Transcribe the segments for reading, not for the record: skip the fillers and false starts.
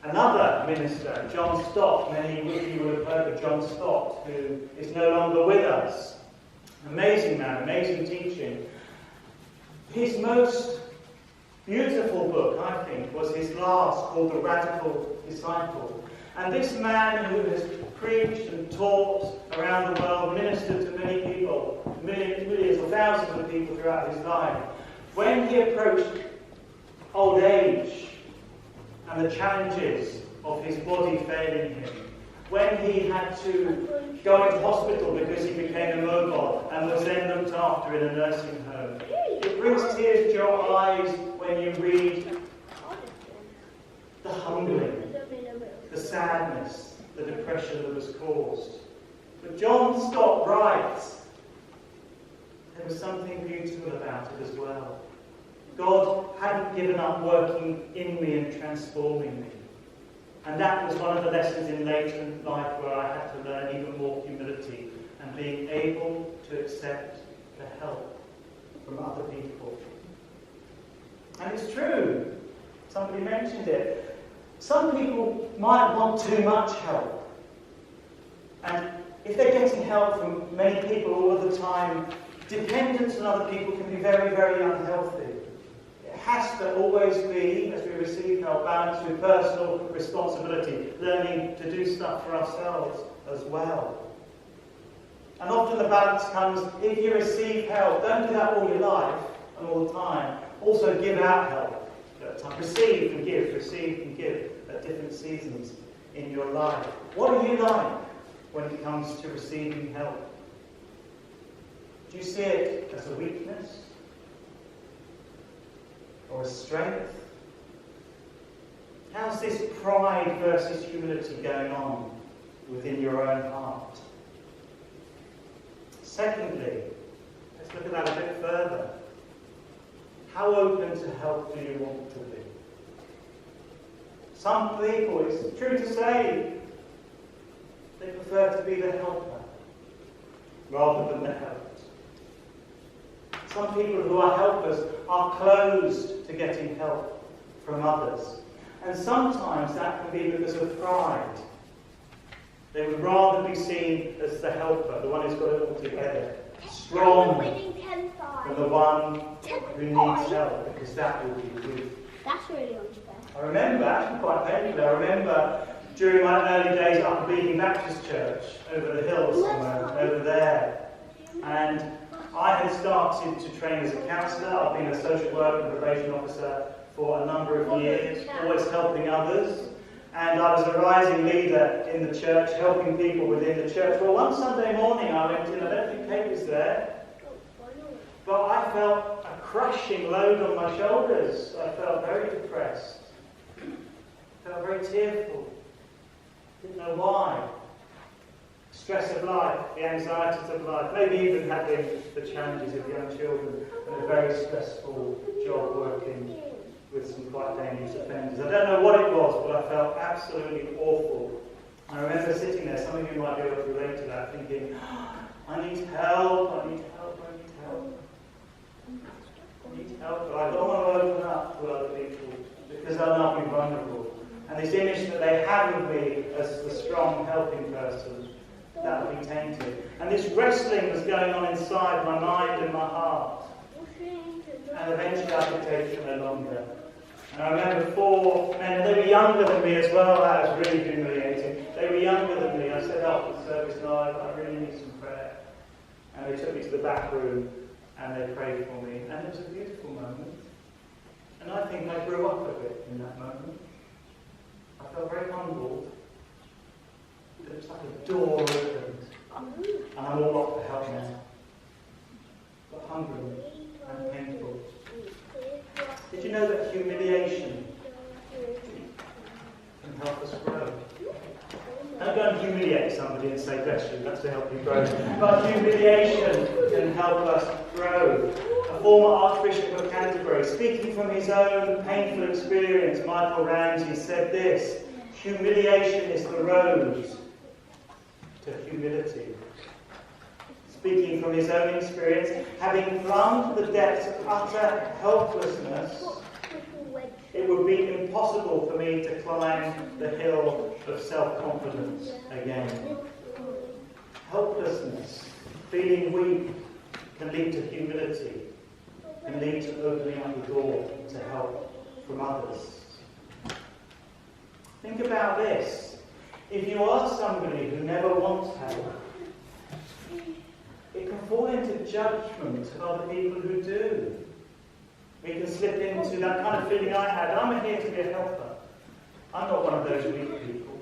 Another minister, John Stott, many of you will have heard of John Stott, who is no longer with us. Amazing man, amazing teaching. His most beautiful book, I think, was his last, called The Radical Disciple. And this man who has preached and taught around the world, ministered to many people, millions or thousands of people throughout his life, when he approached old age and the challenges of his body failing him, when he had to go into hospital because he became immobile and was then looked after in a nursing home, it brings tears to your eyes when you read the humbling, the sadness, the depression that was caused. But John Stott writes, there was something beautiful about it as well. God hadn't given up working in me and transforming me. And that was one of the lessons in later life where I had to learn even more humility and being able to accept the help from other people. And it's true. Somebody mentioned it. Some people might want too much help. And if they're getting help from many people all of the time, dependence on other people can be very, very unhealthy. It has to always be, even as we receive help, balanced with personal responsibility, learning to do stuff for ourselves as well. And often the balance comes, if you receive help, don't do that all your life and all the time. Also give out help. Receive and give at different seasons in your life. What are you like when it comes to receiving help? Do you see it as a weakness? Or a strength? How's this pride versus humility going on within your own heart? Secondly, let's look at that a bit further. How open to help do you want to be? Some people, it's true to say, they prefer to be the helper rather than the helped. Some people who are helpers are closed to getting help from others. And sometimes that can be because of pride. They would rather be seen as the helper, the one who's got it all together, strong, than the one who needs help, because that will be weak. That's really unfair. I remember, actually quite painfully, I remember during my early days up at Beacon Baptist Church, over the hill somewhere, over there. And I had started to train as a counsellor. I've been a social worker and probation officer for a number of years, always helping others. And I was a rising leader in the church, helping people within the church. Well, one Sunday morning I went in, I don't think Kate was there, but I felt a crushing load on my shoulders. I felt very depressed. I felt very tearful. Didn't know why. Stress of life, the anxieties of life, maybe even having the challenges of young children and a very stressful job working with some quite dangerous offenders. I don't know what it was, but I felt absolutely awful. I remember sitting there, some of you might be able to relate to that, thinking, I need help, I need help, I need help. I need help, but I don't want to open up to other people because I know I'm vulnerable. And this image that they have of me as the strong, helping person, that would be tainted. And this wrestling was going on inside my mind and my heart. And eventually I could take it no longer. And I remember 4 men, they were younger than me as well. That was really humiliating. They were younger than me. I said, after the service, no, I really need some prayer. And they took me to the back room and they prayed for me. And it was a beautiful moment. And I think I grew up a bit in that moment. I felt very humbled. It was like a door opened. And I'm all up for help now. But hungry and painful. Did you know that humiliation can help us grow? Don't go and humiliate somebody and say, bless you, that's to help you grow. But humiliation can help us grow. A former Archbishop of Canterbury, speaking from his own painful experience, Michael Ramsey, said this: humiliation is the road to humility. Speaking from his own experience, having plumbed the depths of utter helplessness, it would be impossible for me to climb the hill of self-confidence again. Helplessness, feeling weak, can lead to humility, can lead to opening up the door to help from others. Think about this. If you are somebody who never wants help, it can fall into judgment of other people who do. We can slip into that kind of feeling I had. I'm here to be a helper. I'm not one of those weak people.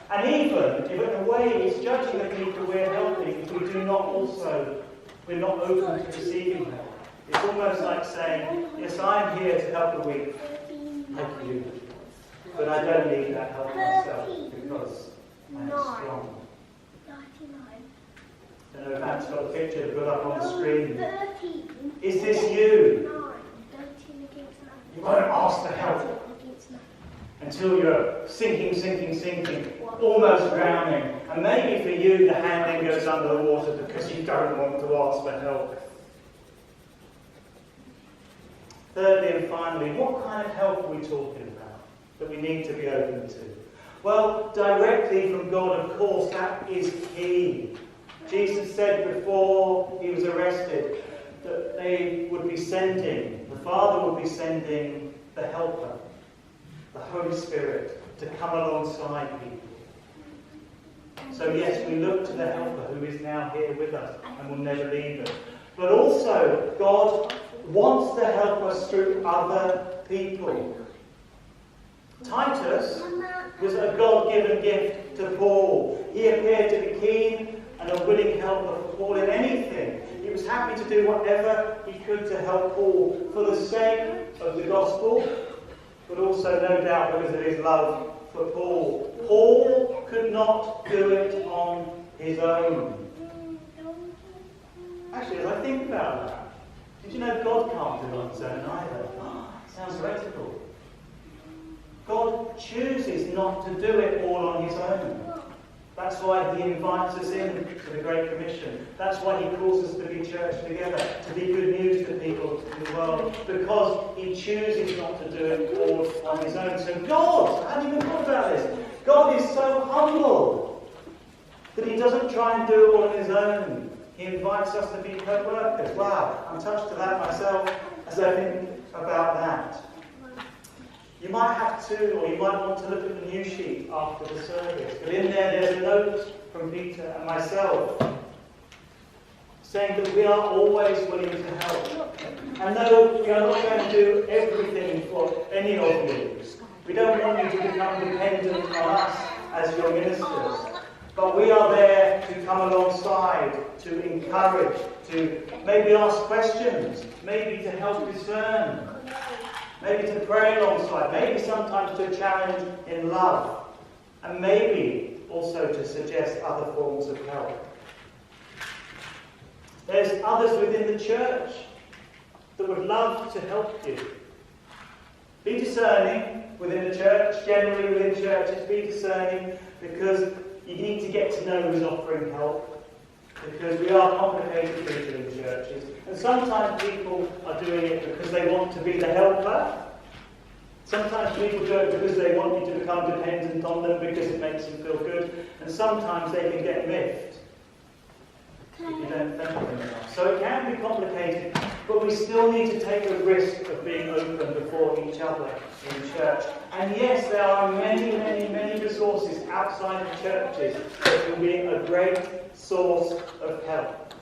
And even if in a way it's judging the people we're helping if we do not also, we're not open to receiving help. It's almost like saying, yes, I'm here to help the weak, like you. But I don't need that help myself because I am strong. I don't know if that's got a picture to put up on the screen. Is this you? You won't ask for help until you're sinking, almost drowning. And maybe for you the hand then goes under the water because you don't want to ask for help. Thirdly and finally, what kind of help are we talking about that we need to be open to? Well, directly from God, of course, that is key. Jesus said before he was arrested that the Father would be sending the Helper, the Holy Spirit, to come alongside people. So yes, we look to the Helper who is now here with us and will never leave us. But also, God wants to help us through other people. Titus was a God-given gift to Paul. He appeared to be keen and a willing helper for Paul in anything. He was happy to do whatever he could to help Paul for the sake of the gospel, but also, no doubt, because of his love for Paul. Paul could not do it on his own. Actually, as I think about that, did you know God can't do it on his own either? Sounds heretical. God chooses not to do it all on his own. That's why he invites us in to the Great Commission. That's why he calls us to be church together, to be good news to people in the world, because he chooses not to do it all on his own. So God, I hadn't even thought about this, God is so humble that he doesn't try and do it all on his own. He invites us to be co-workers. Wow, I'm touched to that myself as I think about that. You might have to, or you might want to look at the news sheet after the service. But in there's a note from Peter and myself saying that we are always willing to help. And no, we are not going to do everything for any of you. We don't want you to become dependent on us as your ministers. But we are there to come alongside, to encourage, to maybe ask questions, maybe to help discern. Maybe to pray alongside, maybe sometimes to challenge in love, and maybe also to suggest other forms of help. There's others within the church that would love to help you. Be discerning within the church, generally within churches, be discerning because you need to get to know who's offering help. Because we are complicated people in churches. And sometimes people are doing it because they want to be the helper. Sometimes people do it because they want you to become dependent on them because it makes them feel good. And sometimes they can get miffed if you don't thank them enough. So it can be complicated, but we still need to take the risk of being open before each other in church. And yes, there are many resources outside the churches that can be a great source of help.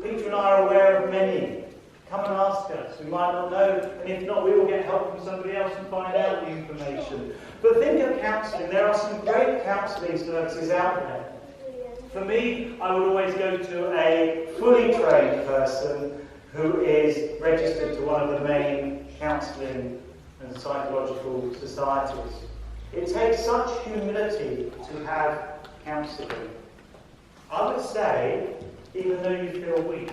Peter and I are aware of many. Come and ask us. We might not know, and if not, we will get help from somebody else and find out the information. But think of counselling. There are some great counselling services out there. For me, I would always go to a fully trained person who is registered to one of the main counselling and psychological societies. It takes such humility to have counselling. I would say, even though you feel weak,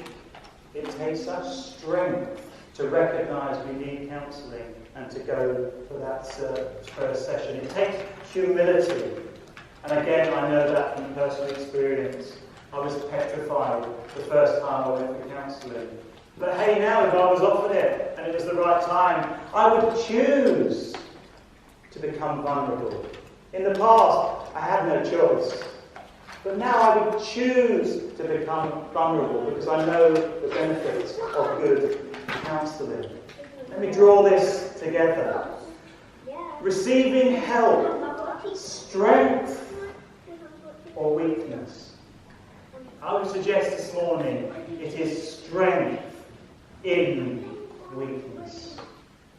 it takes such strength to recognise we need counselling and to go for that first session. It takes humility. And again, I know that from personal experience. I was petrified the first time I went for counselling. But hey, now if I was offered it and it was the right time, I would choose to become vulnerable. In the past, I had no choice. But now I would choose to become vulnerable because I know the benefits of good counselling. Let me draw this together. Receiving help, strength or weakness. I would suggest this morning it is strength in weakness.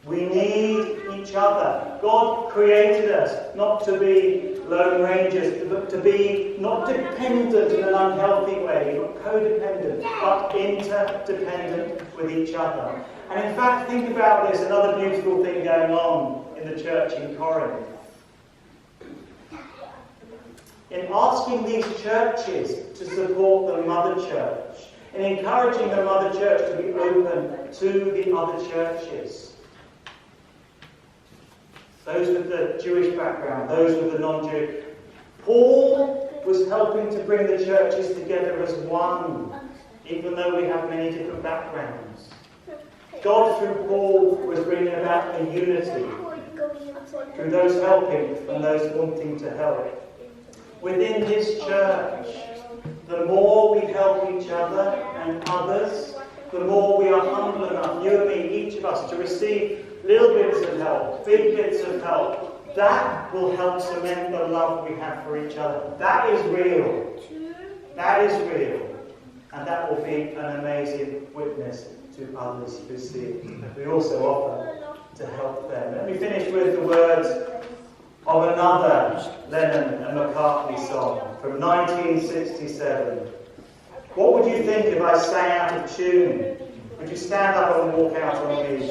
We need each other. God created us not to be lone rangers, but to be not dependent in an unhealthy way, not codependent, but interdependent with each other. And in fact, think about this, another beautiful thing going on in the church in Corinth. In asking these churches to support the mother church, in encouraging the mother church to be open to the other churches, those with the Jewish background, those with the non-Jewish. Paul was helping to bring the churches together as one, even though we have many different backgrounds. God, through Paul, was bringing about the unity through those helping and those wanting to help. Within his church, the more we help each other and others, the more we are humble enough, you and me, each of us, to receive little bits of help, big bits of help. That will help cement the love we have for each other. That is real. That is real. And that will be an amazing witness to others who see it. We also offer to help them. Let me finish with the words of another Lennon and McCartney song from 1967. What would you think if I sang out of tune? Would you stand up and walk out on me?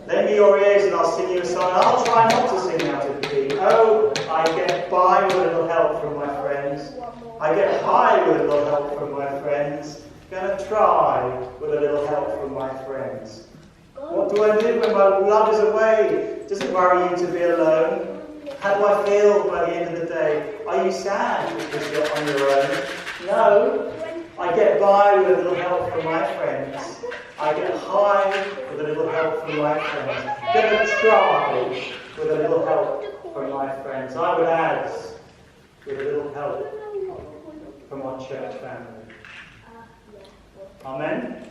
Lend me your ears and I'll sing you a song. I'll try not to sing out of key. Oh, I get by with a little help from my friends. I get high with a little help from my friends. Gonna try with a little help from my friends. What do I do when my love is away? Does it worry you to be alone? How do I feel by the end of the day? Are you sad because you're on your own? No. I get by with a little help from my friends. I get high with a little help from my friends. Gonna try with a little help from my friends. I would add with a little help from our church family. Amen.